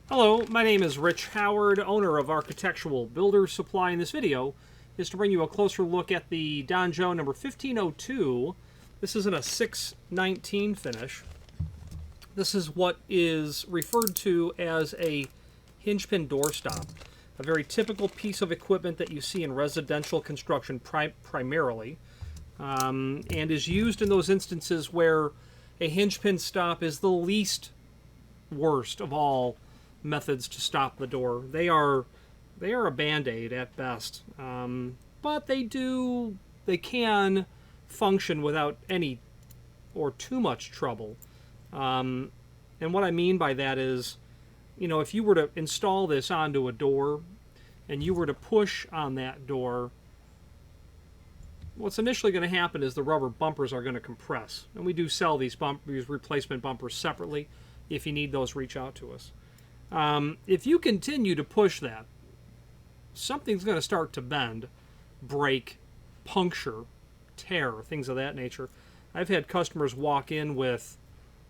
Hello, my name is Rich Howard, owner of Architectural Builder Supply. In this video is to bring you a closer look at the Donjo number 1502. This is in a 619 finish. This is what is referred to as a hinge pin doorstop, a very typical piece of equipment that you see in residential construction primarily, and is used in those instances where a hinge pin stop is the least worst of all methods to stop the door. They are a band-aid at best, but they can function without any or too much trouble. And what I mean by that is, if you were to install this onto a door and you were to push on that door, what's initially going to happen is the rubber bumpers are going to compress. And we do sell these replacement bumpers separately. If you need those, reach out to us. If you continue to push that, something's going to start to bend, break, puncture, tear, things of that nature. I've had customers walk in with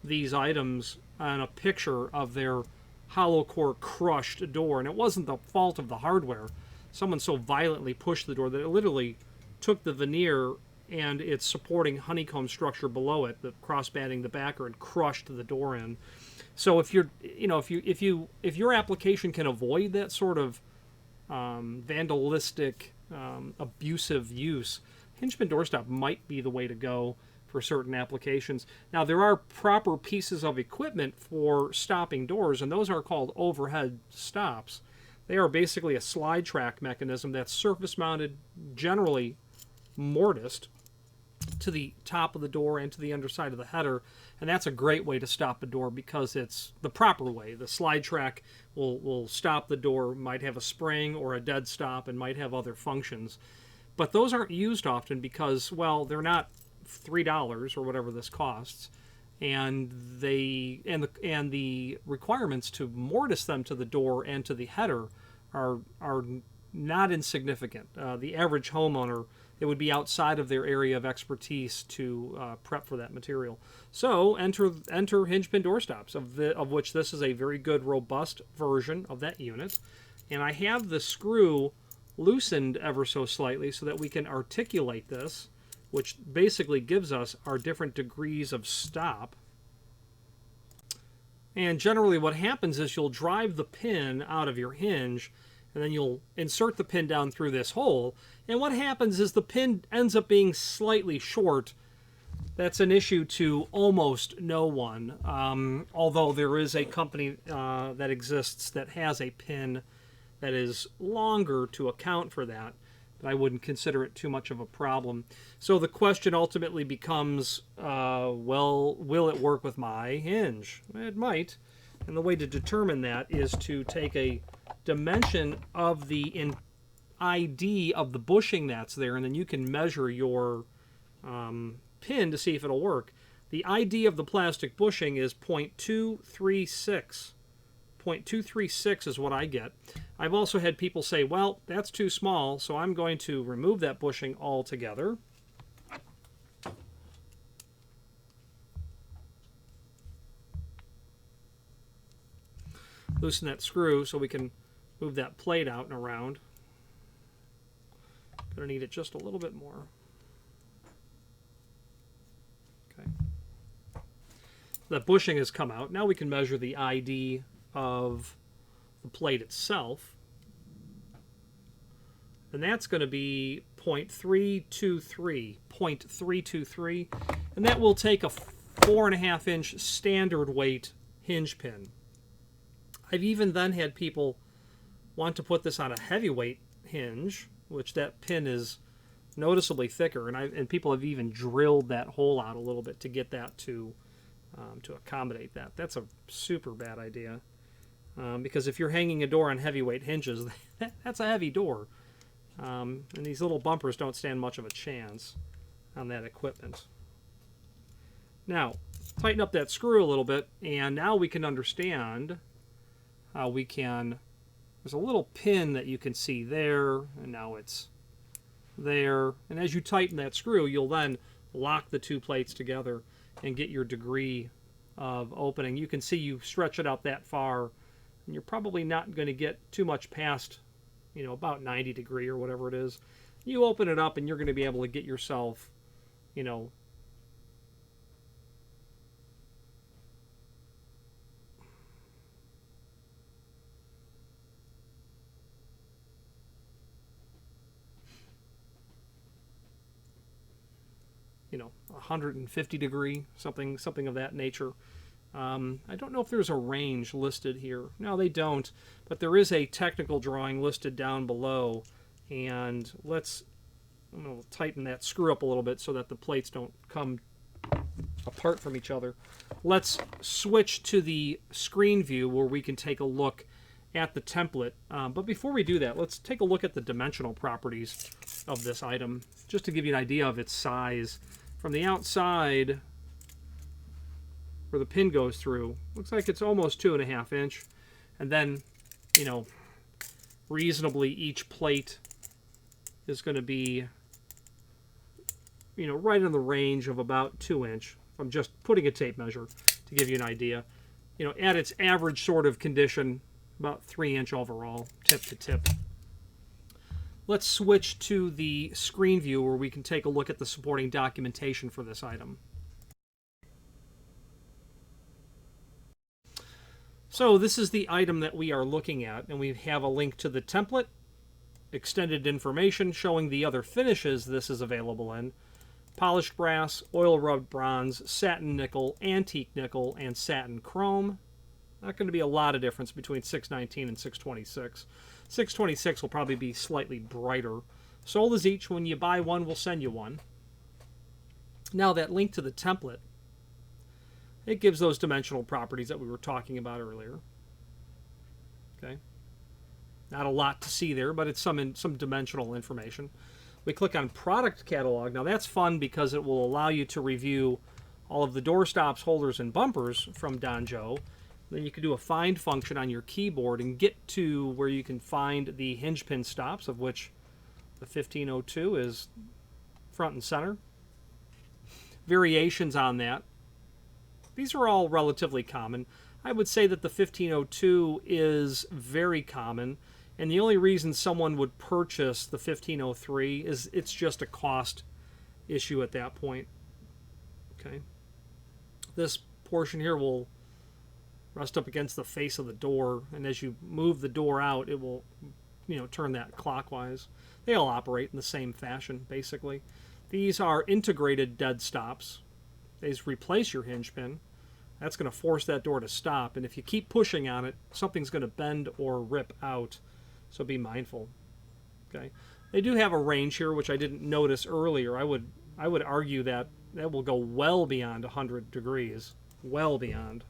these items on a picture of their hollow core crushed door, and it wasn't the fault of the hardware. Someone so violently pushed the door that it literally took the veneer and its supporting honeycomb structure below it, the cross-batting the backer, and crushed the door in. So if your application can avoid that sort of vandalistic, abusive use, hinge pin doorstop might be the way to go for certain applications. Now, there are proper pieces of equipment for stopping doors, and those are called overhead stops. They are basically a slide track mechanism that's surface mounted, generally mortised, to the top of the door and to the underside of the header, and that's a great way to stop a door because it's the proper way. The slide track will stop the door, might have a spring or a dead stop, and might have other functions. But those aren't used often because, well, they're not $3 or whatever this costs, and the requirements to mortise them to the door and to the header are not insignificant. The average homeowner, it would be outside of their area of expertise to prep for that material. So enter hinge pin doorstops, of which this is a very good, robust version of that unit. And I have the screw loosened ever so slightly so that we can articulate this, which basically gives us our different degrees of stop. And generally what happens is you'll drive the pin out of your hinge, and then you'll insert the pin down through this hole. And what happens is the pin ends up being slightly short. That's an issue to almost no one, although there is a company that exists that has a pin that is longer to account for that. But I wouldn't consider it too much of a problem. So the question ultimately becomes, well, will it work with my hinge? It might. And the way to determine that is to take a dimension of the ID of the bushing that's there, and then you can measure your pin to see if it'll work. The ID of the plastic bushing is 0.236. 0.236 is what I get. I've also had people say, well, that's too small, so I'm going to remove that bushing altogether. Loosen that screw so we can move that plate out and around. Gonna need it just a little bit more. Okay. That bushing has come out. Now we can measure the ID of the plate itself. And that's going to be 0.323. 0.323. And that will take a 4.5 inch standard weight hinge pin. I've even then had people want to put this on a heavyweight hinge, which that pin is noticeably thicker, and people have even drilled that hole out a little bit to get that to accommodate that. That's a super bad idea, because if you're hanging a door on heavyweight hinges, that's a heavy door, and these little bumpers don't stand much of a chance on that equipment. Now, tighten up that screw a little bit, and now we can understand how we can. There's a little pin that you can see there, and now it's there. And as you tighten that screw, you'll then lock the two plates together and get your degree of opening. You can see you stretch it out that far, And you're probably not going to get too much past, about 90 degree or whatever it is. You open it up and you're going to be able to get yourself, you know, you know, 150 degree, something of that nature. I don't know if there's a range listed here. No, they don't, but there is a technical drawing listed down below. And I'm going to tighten that screw up a little bit so that the plates don't come apart from each other. Let's switch to the screen view where we can take a look at the template. But before we do that, let's take a look at the dimensional properties of this item, just to give you an idea of its size. From the outside, where the pin goes through, looks like it's almost 2.5 inch. And then, reasonably each plate is going to be, right in the range of about 2 inch. I'm just putting a tape measure to give you an idea. At its average sort of condition, about 3 inch overall, tip to tip. Let's switch to the screen view where we can take a look at the supporting documentation for this item. So this is the item that we are looking at, and we have a link to the template, extended information showing the other finishes this is available in: polished brass, oil rubbed bronze, satin nickel, antique nickel, and satin chrome. Not going to be a lot of difference between 619 and 626. 626 will probably be slightly brighter. Sold as each. When you buy one, we'll send you one. Now that link to the template, it gives those dimensional properties that we were talking about earlier. Okay. Not a lot to see there, but it's some dimensional information. We click on Product Catalog. Now that's fun because it will allow you to review all of the door stops, holders, and bumpers from Danjo. Then you can do a find function on your keyboard and get to where you can find the hinge pin stops, of which the 1502 is front and center. Variations on that. These are all relatively common. I would say that the 1502 is very common, and the only reason someone would purchase the 1503 is it's just a cost issue at that point. Okay. This portion here will rest up against the face of the door, and as you move the door out, it will, turn that clockwise. They all operate in the same fashion, basically. These are integrated dead stops. They replace your hinge pin. That's going to force that door to stop, and if you keep pushing on it, something's going to bend or rip out, so be mindful. Okay. They do have a range here, which I didn't notice earlier. I would argue that will go well beyond 100 degrees. Well beyond.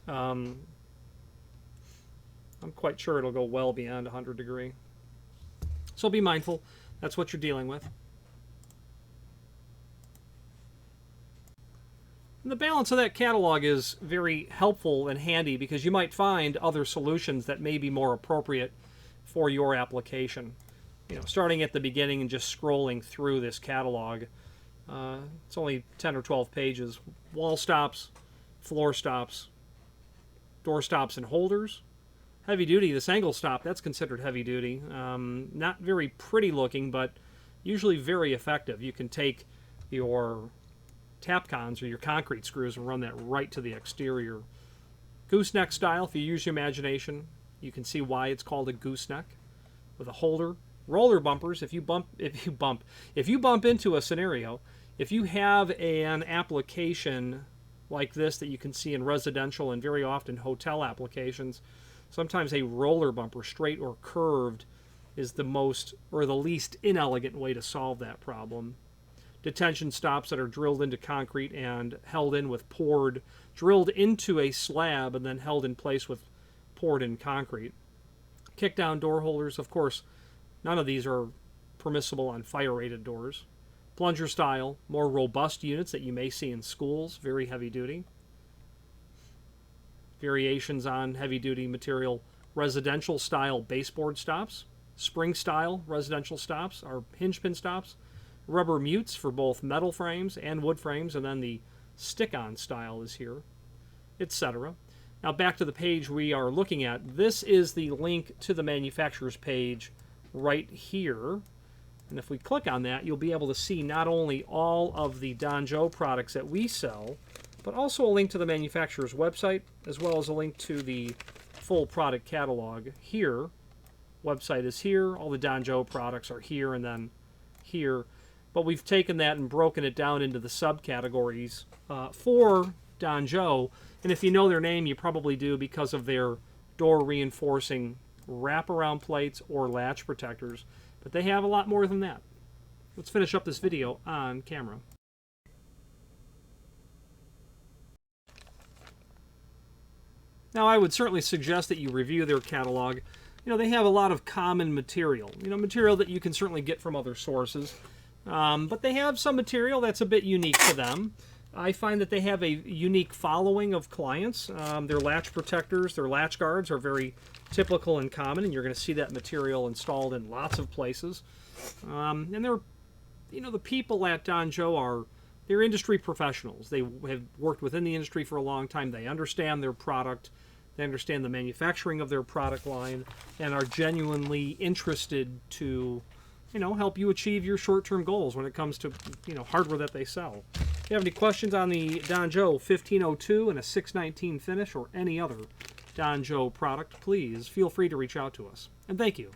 I'm quite sure it'll go well beyond 100 degree. So be mindful. That's what you're dealing with. And the balance of that catalog is very helpful and handy because you might find other solutions that may be more appropriate for your application. Starting at the beginning and just scrolling through this catalog. It's only 10 or 12 pages. Wall stops, floor stops, door stops and holders. Heavy duty, this angle stop, that's considered heavy duty. Not very pretty looking, but usually very effective. You can take your Tapcons or your concrete screws and run that right to the exterior. Gooseneck style, if you use your imagination, you can see why it's called a gooseneck. With a holder. Roller bumpers, if you bump into a scenario, if you have an application like this that you can see in residential and very often hotel applications, sometimes a roller bumper, straight or curved, is the most or the least inelegant way to solve that problem. Detention stops that are drilled into concrete and held in with drilled into a slab and then held in place with poured in concrete. Kick down door holders, of course, none of these are permissible on fire-rated doors. Plunger style, more robust units that you may see in schools, very heavy duty. Variations on heavy duty material, residential style baseboard stops, spring style residential stops are hinge pin stops, rubber mutes for both metal frames and wood frames, and then the stick-on style is here, etc. Now back to the page we are looking at. This is the link to the manufacturer's page right here. And if we click on that, you'll be able to see not only all of the Danjo products that we sell, but also a link to the manufacturer's website, as well as a link to the full product catalog here. Website is here, all the Danjo products are here, and then here. But we've taken that and broken it down into the subcategories for Danjo. And if you know their name, you probably do because of their door reinforcing wraparound plates or latch protectors. But they have a lot more than that. Let's finish up this video on camera. Now, I would certainly suggest that you review their catalog. You know, they have a lot of common material. You know, material that you can certainly get from other sources. But they have some material that's a bit unique to them. I find that they have a unique following of clients. Their latch protectors, their latch guards are very typical and common, and you're going to see that material installed in lots of places. And they're, you know, the people at Danjo they're industry professionals. They have worked within the industry for a long time. They understand their product. They understand the manufacturing of their product line and are genuinely interested to, you know, help you achieve your short-term goals when it comes to, you know, hardware that they sell. If you have any questions on the Danjo 1502 and a 619 finish or any other Danjo product, please feel free to reach out to us. And thank you.